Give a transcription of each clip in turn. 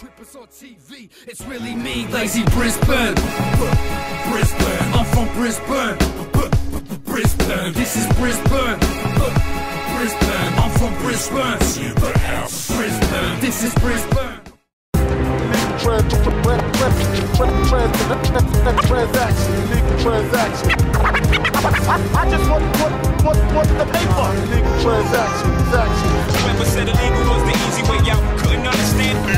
trippers on TV. It's really me, Lazy Brisbane. Brisbane, I'm from Brisbane. Brisbane, this is Brisbane. Brisbane, I'm from Brisbane. Brisbane, this is Brisbane. Transaction, illegal transaction. I just want the paper. Illegal transaction. Whoever said illegal was the easy way out, couldn't understand.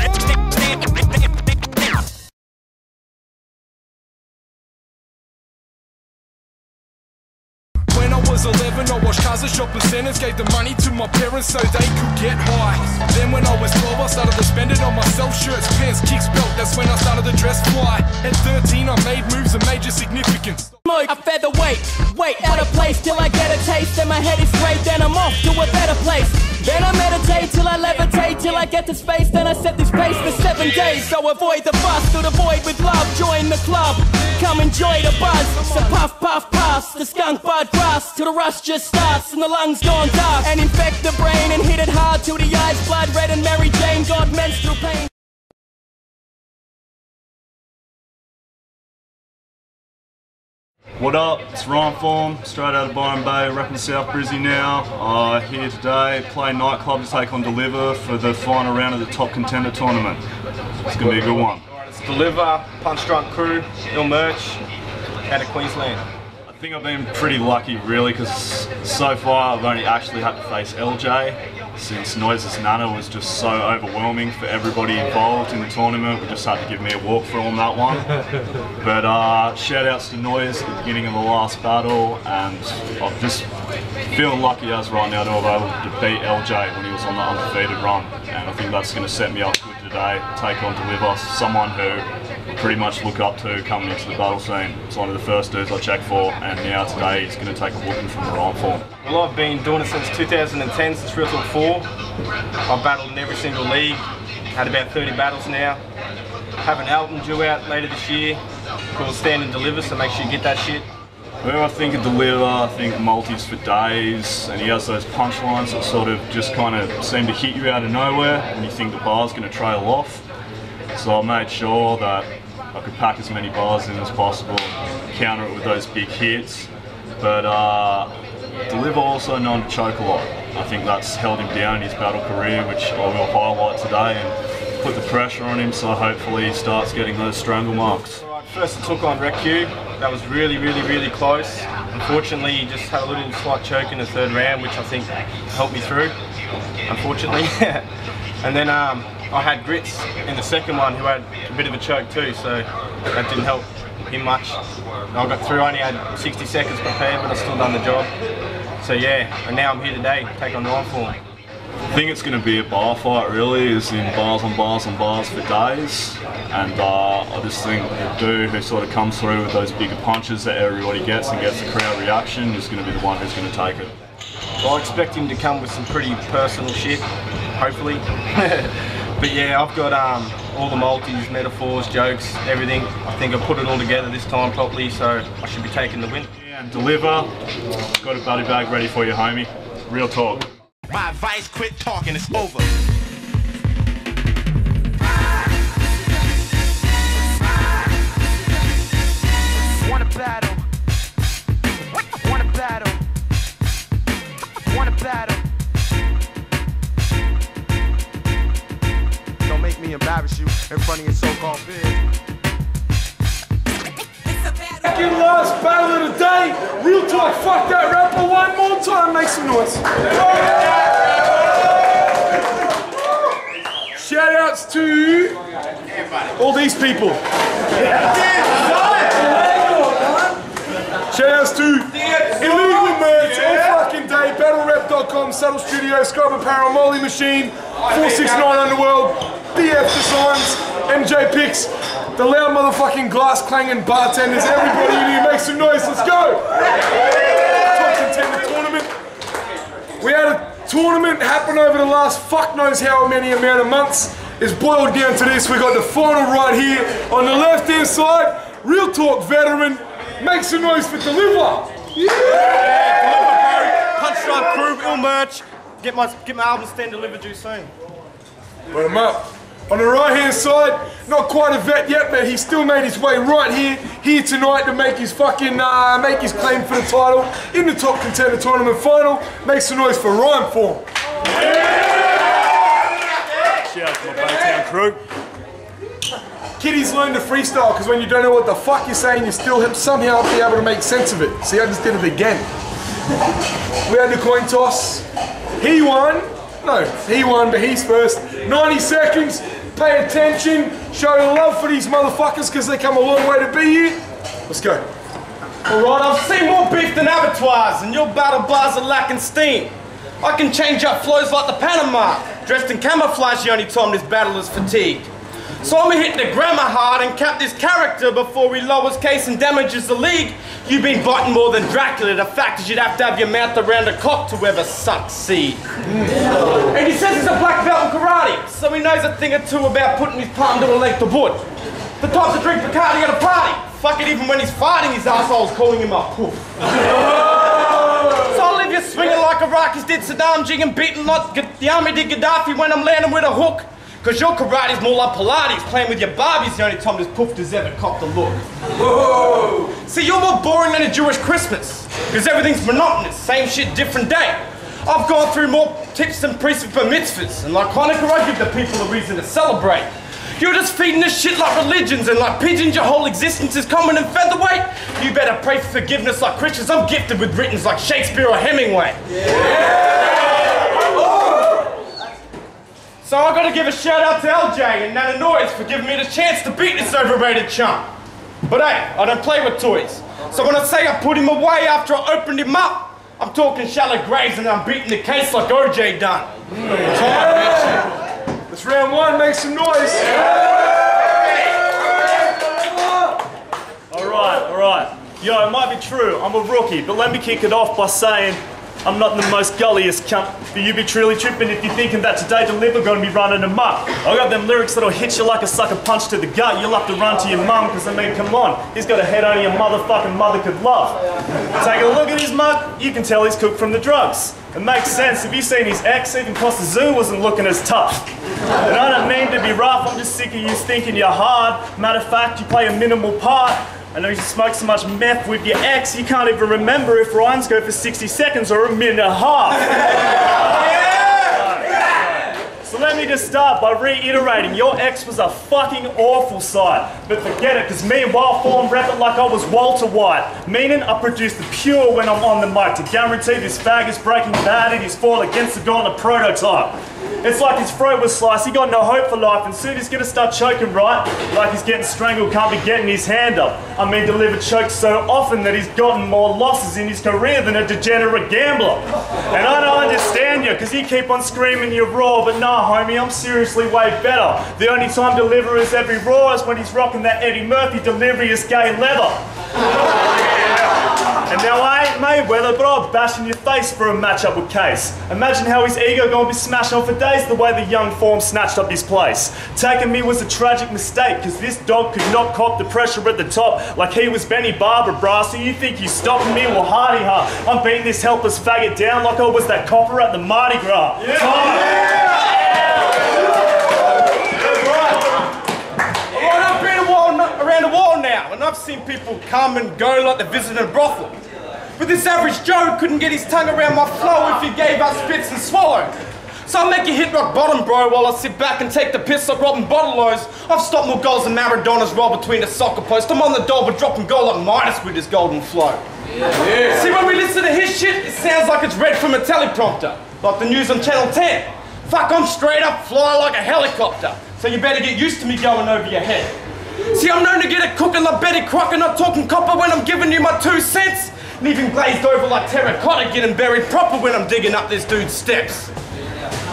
When I was 11, I washed cars at shopping centers, gave the money to my parents so they could get high. Then when I was 12, I started to spend it on myself, shirts, pants, kicks, belt. That's when I started to dress fly. At 13, I made moves of major significance. A featherweight, wait out of place till I get a taste, then my head is straight, then I'm off to a better place. Then I meditate till I levitate, till I get to space, then I set this pace for 7 days. So avoid the fuss, fill the void with love, join the club, come enjoy the buzz. So puff, puff, pass, the skunk bud grass, till the rush just starts and the lungs gone dark. And infect the brain and hit it hard till the eyes blood red and Mary Jane got menstrual pain. What up? It's Ryan Form, straight out of Byron Bay, repping South Brizzy now. Here today, playing Nightclub to take on Deliver for the final round of the Top Contender Tournament. It's going to be a good one. It's Deliver, Punch Drunk Crew, Ill Merch, out of Queensland. I think I've been pretty lucky really, because so far I've only actually had to face LJ, since Noises Nana was just so overwhelming for everybody involved in the tournament. We just had to give me a walkthrough on that one. But shout outs to Noise at the beginning of the last battle, and I'm just feeling lucky as right now to have able to beat LJ when he was on the undefeated run. And I think that's going to set me up good today, take on Deliver, someone who I pretty much look up to coming into the battle scene. It's one of the first dudes I check for, and now today he's going to take a whooping from the Ryan Form. Well, I've been doing it since 2010, since Real Talk 4. I've battled in every single league, had about 30 battles now. Have an album due out later this year called Stand and Deliver, so make sure you get that shit. Well, I think of Deliver, I think multis for days, and he has those punchlines that sort of just kind of seem to hit you out of nowhere when you think the bar's going to trail off. So I made sure that I could pack as many bars in as possible, counter it with those big hits. But Deliver also known to choke a lot. I think that's held him down in his battle career, which I will highlight today and put the pressure on him, so hopefully he starts getting those strangle marks. First I took on Rec Q. That was really close. Unfortunately, he just had a little slight choke in the third round, which I think helped me through, unfortunately. And then I had Grits in the second one, who had a bit of a choke too, so that didn't help him much. I got through, I only had 60 seconds prepared, but I still done the job. So yeah, and now I'm here today to take on Ryan Form. I think it's going to be a bar fight really, as in bars on bars on bars for days. And I just think the dude who sort of comes through with those bigger punches that everybody gets and gets the crowd reaction is going to be the one who's going to take it. Well, I expect him to come with some pretty personal shit, hopefully. But yeah, I've got all the multis, metaphors, jokes, everything. I think I put it all together this time properly, so I should be taking the win. Yeah, and Deliver, got a buddy bag ready for you, homie. Real talk. My advice, quit talking, it's over. Wanna battle. Wanna battle. Wanna battle. Don't make me embarrass you in front of your so-called peers. Second last battle of the day. Real talk, fuck that rapper one more time, make some noise. Shout outs to all these people. Shout outs to Illegal Merch, all fucking day, BattleRep.com, Subtle Studio, Scrub Apparel, Molly Machine, 469 Underworld, BF Designs, MJ Picks, the loud motherfucking glass clanging bartenders, everybody in here, make some noise, let's go! Top Contender Tournament. We had a tournament happen over the last fuck knows how many amount of months. It's boiled down to this. We got the final right here on the left hand side. Real talk veteran, make some noise for Deliver. Yeah, Punch Drunk Crew, Ill Merch. Get my album Stand Deliver due soon. Put 'em up. On the right-hand side, not quite a vet yet, but he still made his way right here tonight to make his fucking, make his claim for the title in the Top Contender Tournament final. Make some noise for Rhyme Form. Shout out to my Baytown crew. Kitty's learned to freestyle because when you don't know what the fuck you're saying, you still somehow be able to make sense of it. See, I just did it again. We had the coin toss. He won. No, he won, but he's first. 90 seconds. Pay attention. Show love for these motherfuckers because they come a long way to be here. Let's go. Alright, I've seen more beef than abattoirs, and your battle bars are lacking steam. I can change up flows like the Panama. Dressed in camouflage the only time this battle is fatigued. So I'ma hit the grammar hard and cap this character before he lowers case and damages the league. You've been biting more than Dracula. The fact is you'd have to have your mouth around a cock to ever succeed. And he says he's a black belt in karate, so he knows a thing or two about putting his palm to a length of wood. The type to drink Bacardi at a party. Fuck it, even when he's fighting, his asshole's calling him a poof. So I'll leave you swinging like Iraqis did Saddam, jigging, beating like the army did Gaddafi when I'm landing with a hook. Cause your karate's more like Pilates, playing with your Barbies the only time this poof has ever copped a look. Whoa. See, you're more boring than a Jewish Christmas, cause everything's monotonous, same shit, different day. I've gone through more tips than priests for mitzvahs, and like Hanukkah, I give the people a reason to celebrate. You're just feeding this shit like religions, and like pigeons, your whole existence is common and featherweight. You better pray for forgiveness like Christians. I'm gifted with writtens like Shakespeare or Hemingway. So I gotta give a shout out to LJ and Nana Noise for giving me the chance to beat this overrated chump. But hey, I don't play with toys. So when I say I put him away after I opened him up, I'm talking shallow graves and I'm beating the case like OJ done. It's round one, make some noise. Alright. Yo, it might be true, I'm a rookie, but let me kick it off by saying I'm not the most gulliest cunt, but you be truly tripping if you're thinking that today the liver gonna be running amok. I got them lyrics that'll hit you like a sucker punch to the gut. You'll have to run to your mum, cause I mean, come on, he's got a head only a motherfucking mother could love. Take a look at his mug, you can tell he's cooked from the drugs. It makes sense, if you seen his ex, even Costa Zoo wasn't looking as tough. And I don't mean to be rough, I'm just sick of you thinking you're hard. Matter of fact, you play a minimal part. I know you smoke so much meth with your ex, you can't even remember if rhymes go for 60 seconds or a minute and a half. So let me just start by reiterating, your ex was a fucking awful sight. But forget it, cause me and Wild Form rap it like I was Walter White. Meaning I produce the pure when I'm on the mic to guarantee this fag is breaking bad and he's fall against the gauntlet prototype. It's like his throat was sliced, he got no hope for life, and soon he's gonna start choking right, like he's getting strangled, can't be getting his hand up. I mean, delivered chokes so often that he's gotten more losses in his career than a degenerate gambler. And I don't understand you, cause you keep on screaming you're raw, but nah homie, I'm seriously way better. The only time Deliver is every raw is when he's rocking that Eddie Murphy Delirious gay leather. And now I ain't Mayweather, but I'll bash in your face for a matchup with Case. Imagine how his ego gonna be smashed on for days the way the young Form snatched up his place. Taking me was a tragic mistake, cause this dog could not cop the pressure at the top like he was Benny Barber, brah. So you think you stopping me? Well, hardy ha. I'm beating this helpless faggot down like I was that copper at the Mardi Gras. I've been around the wall now, and I've seen people come and go like the visiting brothel. But this average Joe couldn't get his tongue around my flow if he gave up spits and swallow. So I'll make you hit rock bottom, bro, while I sit back and take the piss like Robin Bottleos. I've stopped more goals than Maradona's roll between the soccer post. I'm on the door, but dropping goal like Midas with his golden flow. Yeah. See, when we listen to his shit, it sounds like it's read from a teleprompter, like the news on Channel 10. Fuck, I'm straight up, fly like a helicopter. So you better get used to me going over your head. See, I'm known to get it cooking like Betty Crocker, not talking copper when I'm giving you my 2 cents. Leaving glazed over like terracotta, getting buried proper when I'm digging up this dude's steps.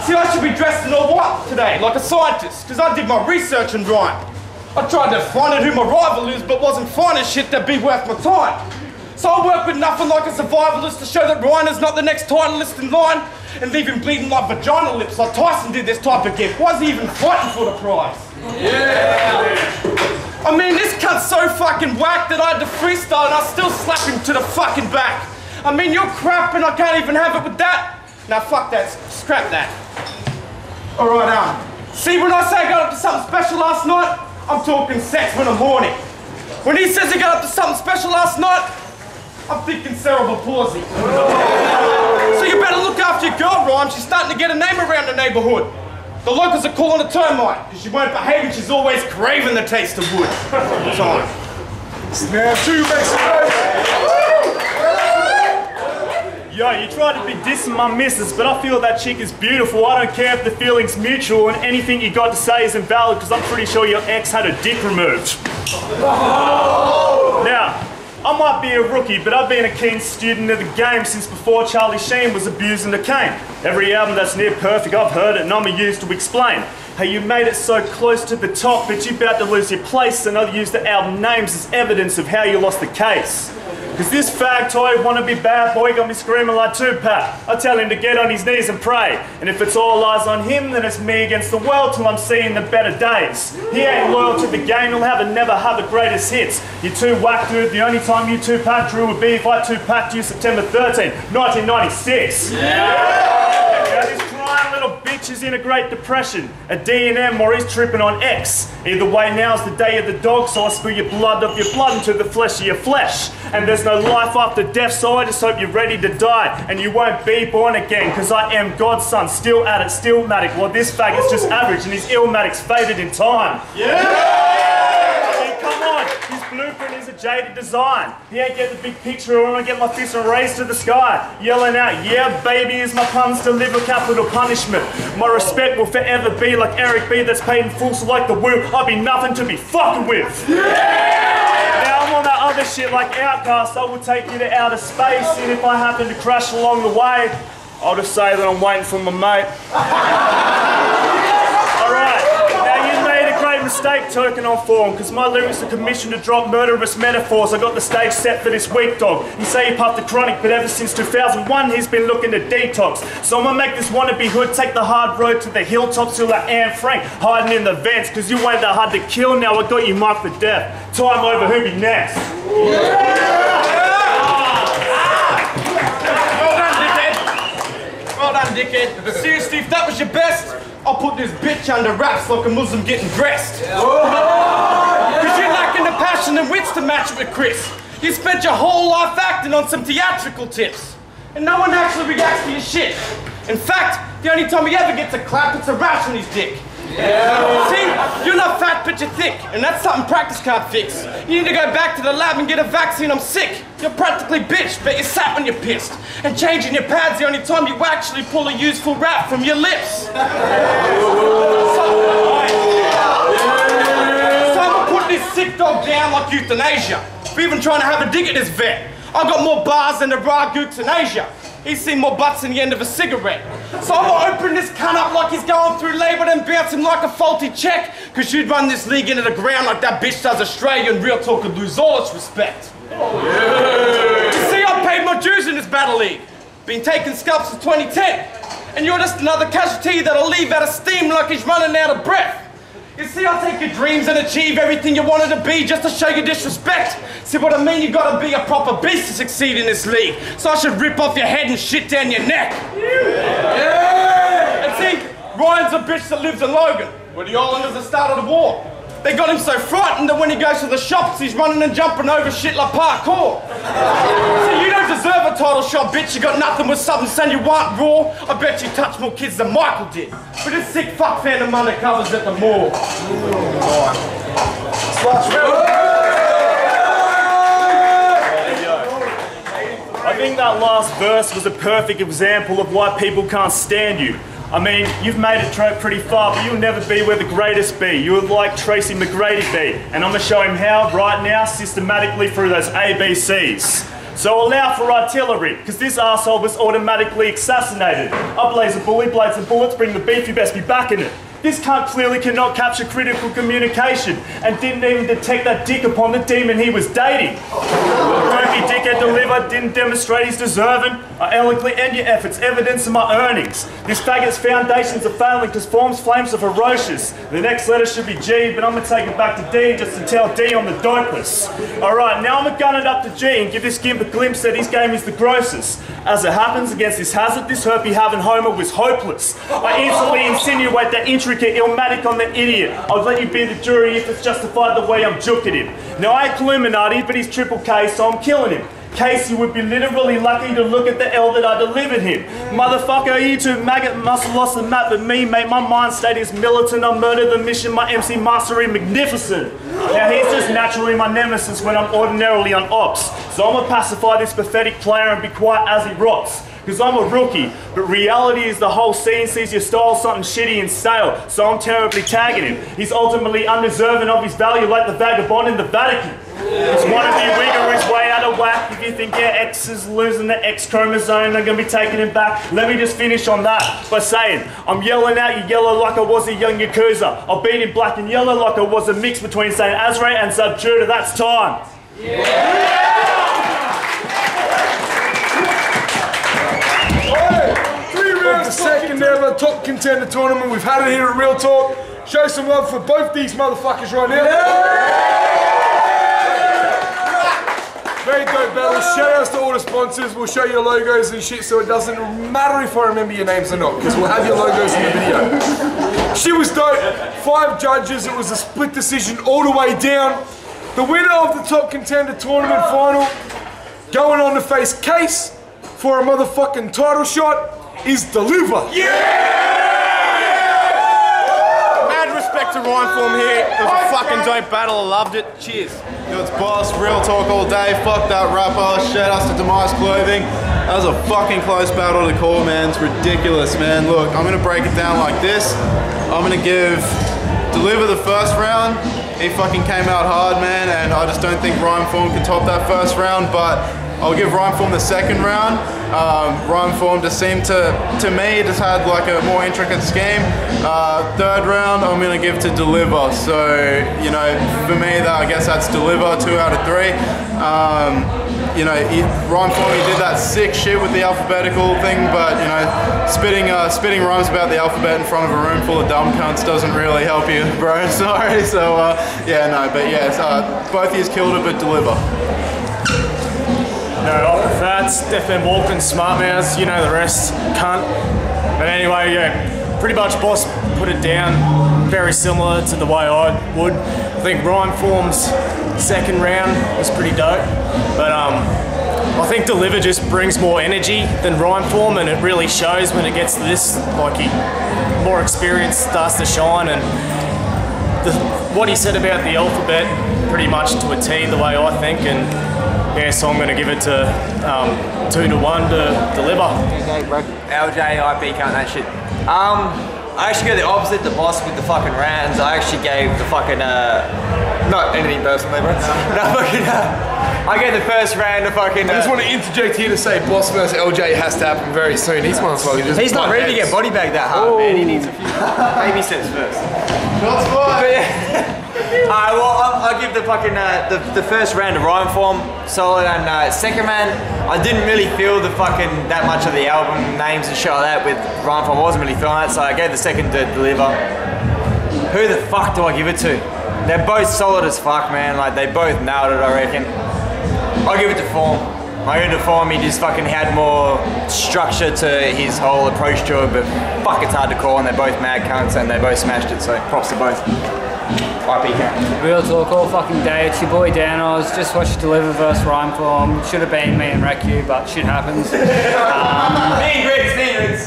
See, I should be dressed in all white today, like a scientist, because I did my research and rhyme. I tried to find out who my rival is, but wasn't finding shit that'd be worth my time. So I work with nothing like a survivalist to show that Ryan is not the next titleist in line, and leave him bleeding like vagina lips like Tyson did this type of gift. Why is he even fighting for the prize? Yeah! I mean, this cunt's so fucking whack that I had to freestyle and I still slap him to the fucking back. I mean, you're crap and I can't even have it with that. Now fuck that, scrap that. Alright, See, when I say I got up to something special last night, I'm talking sex when I'm horny. When he says he got up to something special last night, I'm thinking cerebral palsy. So you better look after your girl, Rhyme. She's starting to get a name around the neighbourhood. The locals are calling her termite, because she won't behave and she's always craving the taste of wood. Time. Now, 2 makes a Yo, you tried to be dissing my missus, but I feel that chick is beautiful. I don't care if the feeling's mutual and anything you got to say is invalid because I'm pretty sure your ex had a dick removed. Now, I might be a rookie, but I've been a keen student of the game since before Charlie Sheen was abusing the cane. Every album that's near perfect, I've heard it and I'm used to explain how you made it so close to the top, but you're about to lose your place, and I'll use the album names as evidence of how you lost the case. Cause this fag toy wannabe bad boy got me screaming like Tupac. I tell him to get on his knees and pray. And if it's all eyes on him, then it's me against the world till I'm seeing the better days. He ain't loyal to the game, he'll never have the greatest hits. You're too whack, dude. The only time you Tupac Drew would be if I Tupac you September 13, 1996. Now this crying little bitch is in a Great Depression, a D&M, or he's tripping on X. Either way, now's the day of the dog, so I spill your blood of your blood into the flesh of your flesh. And there's no life after death, so I just hope you're ready to die. And you won't be born again, cause I am God's son, still at it, stillmatic. While this faggot's just average and his illmatic's faded in time. Come on, his blueprint is a jaded design. He ain't get the big picture, or I get my fist and raise to the sky. Yelling out, yeah baby, is my puns deliver capital punishment. My respect will forever be like Eric B that's paid in full, so like the woo, I'll be nothing to be fucking with. Now I'm on that other shit like Outcast, I will take you to outer space, and if I happen to crash along the way, I'll just say that I'm waiting for my mate. Alright, now you made a great mistake token on form, because my lyrics are commissioned to drop murderous metaphors. I got the stage set for this week, dog. You say he puffed the chronic, but ever since 2001 he's been looking to detox. So I'm gonna make this wannabe hood take the hard road to the hilltops till like Anne Frank hiding in the vents, because you ain't that hard to kill. Now I got you marked for death. Time over, who be next? Well done, dickhead. Seriously, if that was your best, I'll put this bitch under wraps like a Muslim getting dressed. Cause you're lacking the passion and wits to match it with Chris. You spent your whole life acting on some theatrical tips, and no one actually reacts to your shit. In fact, the only time he ever gets a clap, it's a rash on his dick. See, you're not fat, but you're thick, and that's something practice can't fix. You need to go back to the lab and get a vaccine. I'm sick. You're practically bitch, but you're sat when you're pissed. And changing your pads the only time you actually pull a useful rap from your lips. So I'm putting this sick dog down like euthanasia. For even trying to have a dig at this vet. I got more bars than the raw gooks in Asia. He's seen more butts than the end of a cigarette. So I'm gonna open this cunt up like he's going through labour and bounce him like a faulty check. Cause you'd run this league into the ground like that bitch does Australia, and real talk would lose all its respect. You see, I paid my dues in this battle league. Been taking scalps since 2010. And you're just another casualty that'll leave out of steam like he's running out of breath. You see, I'll take your dreams and achieve everything you wanted to be just to show you disrespect. See what I mean? You gotta be a proper beast to succeed in this league. So I should rip off your head and shit down your neck. And see, Ryan's a bitch that lives in Logan, where the Islanders started the war. They got him so frightened that when he goes to the shops, he's running and jumping over shit like parkour. See, you don't deserve a title shot, bitch. You got nothing with something saying you want raw. I bet you touched more kids than Michael did. But this sick fuck Phantom undercovers at the mall. I think that last verse was a perfect example of why people can't stand you. I mean, you've made it pretty far, but you'll never be where the greatest be. You're like Tracy McGrady be. And I'm gonna show him how right now, systematically through those ABCs. So allow for artillery, because this arsehole was automatically assassinated. I blaze a bully, blades and bullets, bring the beef, you best be backing it. This cunt clearly cannot capture critical communication and didn't even detect that dick upon the demon he was dating. Don't be dick dickhead Deliver didn't demonstrate he's deserving. I eloquently end your efforts, evidence of my earnings. This faggot's foundations are failing because form's flames are ferocious. The next letter should be G, but I'm gonna take it back to D just to tell D I'm the dopeless. Alright, now I'm gonna gun it up to G and give this gimp a glimpse that his game is the grossest. As it happens, against this hazard, this herpy having Homer was hopeless. I instantly insinuate that intricate illmatic on the idiot. I'll let you be the jury if it's justified the way I'm juking him. Now I ain't Illuminati, but he's triple K, so I'm killing him. Casey would be literally lucky to look at the L that I delivered him. Motherfucker, you two maggot must have lost the map, but me, mate, my mind state is militant. I murder the mission, my MC mastery magnificent. Now he's just naturally my nemesis when I'm ordinarily on ops. So I'm gonna pacify this pathetic player and be quiet as he rots. Cause I'm a rookie, but reality is the whole scene sees your style something shitty and stale, so I'm terribly tagging him. He's ultimately undeserving of his value like the vagabond in the Vatican. It's one of you wigger his way out of whack. If you think your X is losing the X chromosome, they're gonna be taking him back. Let me just finish on that by saying, I'm yelling out you yellow like I was a young Yakuza. I'll beat in black and yellow like I was a mix between Saint Azrael and Subjuda. That's time. The second ever top contender tournament. We've had it here at Real Talk. Show some love for both these motherfuckers right now. Very dope battles. Shout outs to all the sponsors. We'll show you logos and shit so it doesn't matter if I remember your names or not, because we'll have your logos in the video. Shit was dope. 5 judges. It was a split decision all the way down. The winner of the top contender tournament final, going on to face Case for a motherfucking title shot, is Deliver. Mad respect to Rhymeform here. It was a fucking dope battle. I loved it. Cheers. It's Boss, Real Talk all day. Fuck that rapper. Shout outs to Demise Clothing. That was a fucking close battle to call, man. It's ridiculous, man. Look, I'm gonna break it down like this. I'm gonna give Deliver the first round. He fucking came out hard, man, and I just don't think Rhymeform can top that first round, but I'll give Rhymeform the second round. Rhymeform just seemed to me, just had like a more intricate scheme. Third round, I'm gonna give to Deliver. So, you know, for me, I guess that's Deliver, 2 out of 3. You know, Rhymeform, he did that sick shit with the alphabetical thing, but, you know, spitting rhymes about the alphabet in front of a room full of dumb cunts doesn't really help you, bro. Sorry. So, yeah, no, but yes, both of you killed it, but Deliver. No, off the fats, Death Man Walken, Smart Mouths, you know the rest, cunt. But anyway, yeah, pretty much Boss put it down very similar to the way I would. I think Rhymeform's second round was pretty dope, but I think Deliver just brings more energy than Rhymeform, and it really shows when it gets to this, like more experience starts to shine, and what he said about the alphabet pretty much to a T the way I think, and yeah, so I'm going to give it to 2-1 to Deliver. Okay, bro. LJ, IP, can't that shit. I actually go the opposite, the Boss with the fucking rounds. I actually gave the fucking, not anything personally, bro. No, fucking, I gave the first round to fucking... I just want to interject here to say Boss versus LJ has to happen very soon. He's He's not ready to get body bagged that hard, man. He needs a few baby steps first. Shots fired! Alright, well, I'll give the fucking, the first round to Rhymeform, solid, and second round, I didn't really feel the fucking, that much of the album names and shit like that with Rhymeform. I wasn't really feeling that, so I gave the second to Deliver. Who the fuck do I give it to? They're both solid as fuck, man, like, they both nailed it, I reckon. I'll give it to Form. I give it to Form, he just fucking had more structure to his whole approach to it, but fuck, it's hard to call, and they're both mad cunts, and they both smashed it, so props to both. Real Talk all fucking day, it's your boy Danos. Just watched Deliver vs Rhymeform. Should have been me and Recu, but shit happens.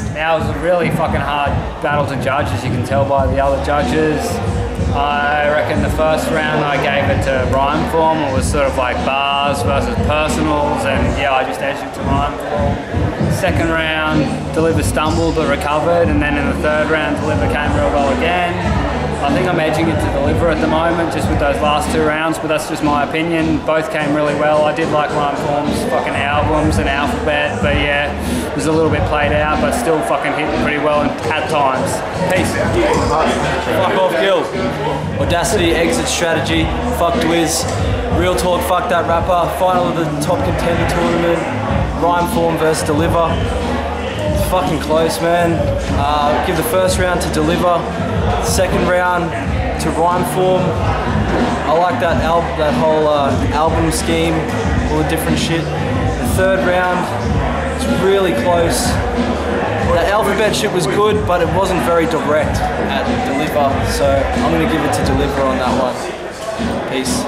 That was a really fucking hard battle to judge, as you can tell by the other judges. I reckon the first round I gave it to Rhymeform. It was sort of like bars versus personals, and yeah, I just edged it to Rhymeform. Second round, Deliver stumbled but recovered, and then in the third round, Deliver came real well again. I think I'm edging it to Deliver at the moment, just with those last 2 rounds, but that's just my opinion. Both came really well. I did like Rhyme Form's fucking albums and Alphabet, but yeah, it was a little bit played out, but still fucking hitting pretty well at times. Peace. Fuck off, Gil. Audacity, exit strategy, fuck Dwiz. Real talk, fuck that rapper. Final of the top contender tournament. Rhyme Form versus Deliver. It's fucking close, man. Give the first round to Deliver. Second round to Rhyme Form. I like that whole album scheme, all the different shit. The third round, it's really close. The Alphabet shit was good, but it wasn't very direct at Deliver, so I'm gonna give it to Deliver on that one. Peace.